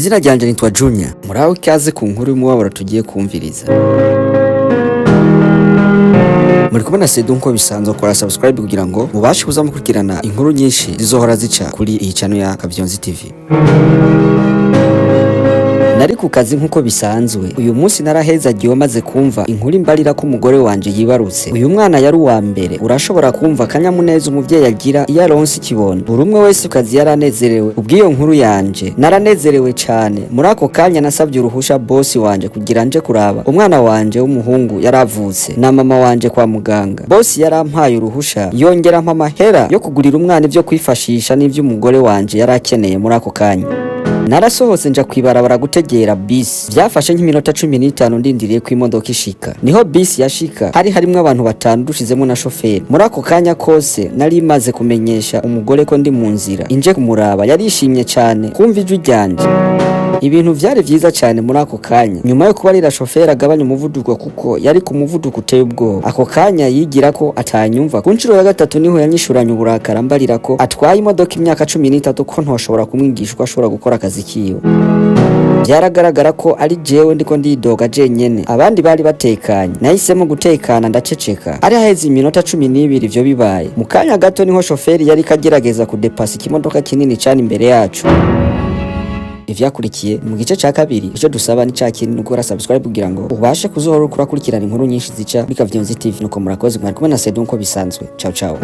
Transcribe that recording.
Izina ryanje nitwa Junior. Muraho ikaze ku nkuru y'umubabaro tugiye kumviriza. Muri kumwe na Sedu nko bisanzwe, kora subscribe kugira ngo mubashe kuzamukurikirana inkuru nyinshi zizohora zica kuri iyi channel ya Kavyonzi TV. Nari ku kazi nkuko bisanzwe. Uyu munsi naraheza giye maze kumva inkuru imbarira ko umugore wanje yibarutse. Uyu mwana yari uwa mbere. Urashobora kumva kanyamuneza umuvyeyi yagira iyo aronse ikibondo. Buri umwe wese ukazi yaranezerewe ubwiyo nkuru yanje. Naranezerewe cyane. Muri ako kanya nasabye uruhusha boss wanje kugira nje kuraba umwana wanje w'umuhungu yaravutse na mama wanje kwa muganga. Boss yarampaye uruhusha, yongera mpa mahera yo kugurira umwana ivyo kwifashisha n'ivyo umugore wanje yarakeneye muri ako kanya. Narasohotse nja kwibarabara gutegera bisi. Byafashe nk'iminota 15 ndindiriye ku imodoka ishika. Niho bisi yashika harimwe abantu batandushizemo na shoferi. Muri ako kanya kose nari maze kumenyesha umugore ko ndi mu nzira inje kumuraba. Yarishimye cyane kumva ijwi ryanje. Ibintu vyari vyiza cyane muri ako kanya. Nyuma yo kubarira shoferi agabanya umuvuduko kuko yari ku muvuduko uteye ubwoba. Ako kanya yigira ko atanyumva. Ku nshuro ya gatatu niho yanyishuranye uburakara mbarira ko atwaye imodoka imyaka 13 ko ntoshobora kumwigisha ko ashobora gukora akazi kiwe. Byaragaragara ko ari jewe ndiko ndidoga jenyene, abandi bari batekanye. Nahisemo gutekana ndaceceka. Ari haheze iminota 12 ivyo bibaye. Mu kanya gato niho shoferi yari kagerageza kudepasa ikimodoka kinini cyane imbere yacu. Ivyakurikiye mu gice ca kabiri, ico dusaba ni ca kintu gukora subscribe kugira ngo ubashe kuzohora ukurakurikirana inkuru nyinshi zica muri Kavyonzi TV. Nuko murakoze, mwari kumwe na Sedu nko bisanzwe. Ciao ciao.